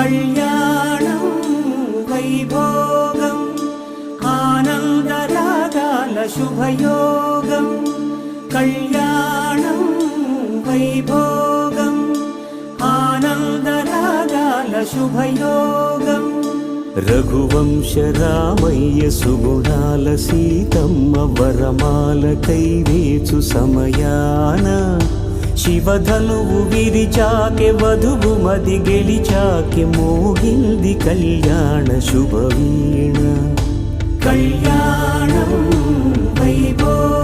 కళ్యాణం వైభోగం ఆనందరాగాల శుభయోగం కళ్యాణం వైభోగం ఆనందరాగాల శుభయోగం రఘువంశ రామయ్య సుగుణాల సీతమ్మ వరమాల కైవేచు సమయాన శివధనువు విరిచాకె వధువు మది గెలిచాకె మోగింది కళ్యాణ శుభవీణ కళ్యాణం వైభోగం